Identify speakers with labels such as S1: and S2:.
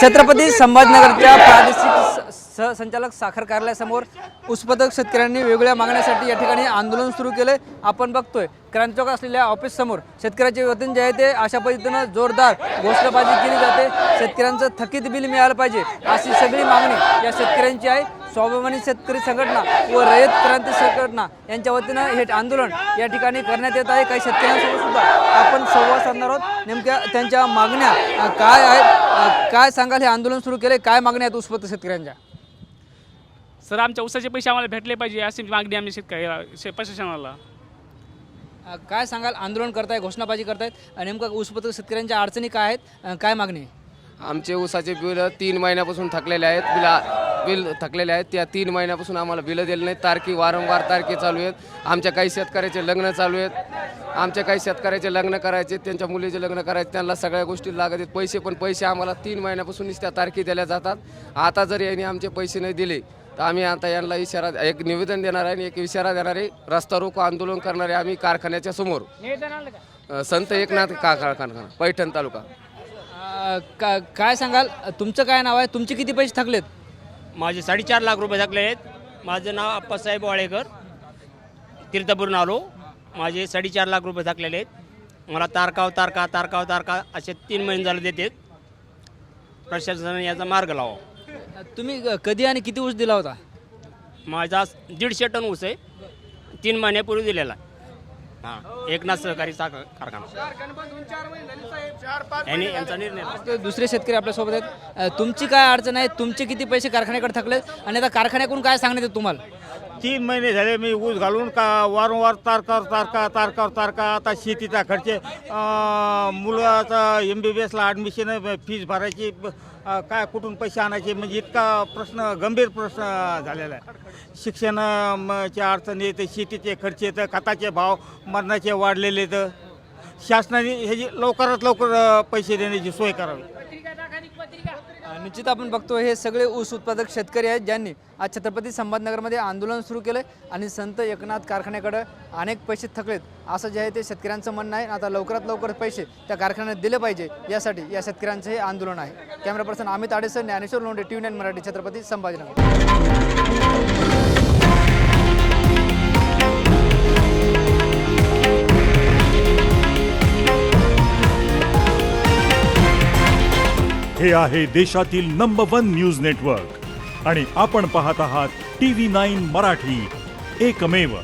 S1: छत्रपती संभाजीनगरच्या प्रादेशिक सहसंचालक साखर कार्यालयासमोर उत्पादक शेतकऱ्यांनी वेगवेगळ्या मागण्यासाठी या ठिकाणी आंदोलन सुरू केले। आपण बघतोय क्रांती चौक असलेल्या ऑफिस समोर शेतकऱ्याचे वतीने जे आहे ते अशा पद्धतीने जोरदार घोषणाबाजी केली जाते। शेतकऱ्यांचं थकीत बिल मिळालं पाहिजे अशी सगळी मागणी या शेतकऱ्यांची आहे। स्वाभिमानी शेतकरी संघटना व रयत क्रांती संघटना यांच्या वतीनं हे आंदोलन या ठिकाणी करण्यात येत आहे। काही शेतकऱ्यांसोबत सुद्धा आपण संवाद साधणार आहोत। नेमक्या त्यांच्या मागण्या काय आहेत, काय सांगाल? हे आंदोलन सुरू केले, काय मागण्या आहेत उत्पादक शेतकऱ्यांच्या?
S2: सर, आमच्या ऊसाचे पैसे आम्हाला भेटले पाहिजे अशी मागणी आम्ही शेतकरी प्रशासनाला।
S1: काय सांगाल? आंदोलन करताय, घोषणाबाजी करतायत, नेमकं उत्पादक शेतकऱ्यांच्या अडचणी काय आहेत, काय मागणी आहे?
S3: आमचे ऊसाचे बिल 3 महिन्यापासून थकलेले आहेत। बिल थकलेले आहेत। त्या 3 महिन्यापासून आम्हाला बिलं दिले नाहीत। तारखी वारंवार तारखे चालू आहेत। आमच्या काही शेतकऱ्याचे लग्न चालू आहेत। आमच्या काही शेतकऱ्याचे लग्न करायचे, त्यांच्या मुलीचे लग्न करायचे, त्यांना सगळ्या गोष्टी लागत आहेत पैसे, पण पैसे आम्हाला 3 महिन्यापासूनच त्या तारखी दिल्या जातात। आता जर यांनी आमचे पैसे नाही दिले तर आम्ही आता यांना इशारा, एक निवेदन देणार आहे आणि एक इशारा देणार आहे। रस्ता रोको आंदोलन करणारे आम्ही कारखान्याच्या समोर, संत एकनाथ कारखाना, पैठण तालुका।
S1: काय सांगाल? तुमचं काय नाव आहे? तुमचे किती पैसे थकलेत?
S4: माझे 4.5 लाख रुपये थकले आहेत। माझं नाव अप्पासाहेब वाळेकर, तीर्थपूरून आलो। माझे 4.5 लाख रुपये थकलेले आहेत। मला तारका असे 3 महिने झाले देतात। प्रशासनाने याचा मार्ग लावा।
S1: तुम्ही कधी आणि किती ऊस दिला होता?
S4: माझा 150 टन ऊस आहे, 3 महिन्यापूर्वी दिलेला आहे। हां, एकनाथ सहकारी साखर कारखाना यांचा निर्णय।
S1: दुसरे शेतकरी आपल्यासोबत आहेत। तुमची काय अडचण आहे? तुमचे किती पैसे कारखान्याकडे थकलेत आणि आता कारखान्याकडून काय सांगण्यात येतं तुम्हाला?
S5: 3 महिने झाले मी ऊस घालून का वारंवार तारका। आता शेतीचा खर्च, मुलाचा MBBSला ॲडमिशन, फीस भरायची, काय कुठून पैसे आणायचे, म्हणजे इतका गंभीर प्रश्न झालेला आहे। शिक्षणाच्या अडचणी येतं, शेतीचे खर्च येतं, खताचे भाव मरणाचे वाढलेले तर शासनाने ह्याची लवकरात लवकर पैसे देण्याची सोय करावी।
S1: निश्चित आपण बघतो हे सगळे ऊस उत्पादक शेतकरी आहेत ज्यांनी आज छत्रपती संभाजीनगरमध्ये आंदोलन सुरू केलं आणि संत एकनाथ कारखान्याकडे अनेक पैसे थकलेत असं जे आहे ते शेतकऱ्यांचं म्हणणं आहे। आता लवकरात लवकर पैसे त्या कारखान्यात दिले पाहिजे यासाठी या शेतकऱ्यांचं हे आंदोलन आहे। Camera person Amit Adesar, Dnyaneshwar Londhe, TV9 Marathi, Chhatrapati Sambhajinagar.
S6: हे आहे देशातील नंबर 1 न्यूज नेटवर्क आणि आपण पाहत आहात TV9 मराठी, एकमेव।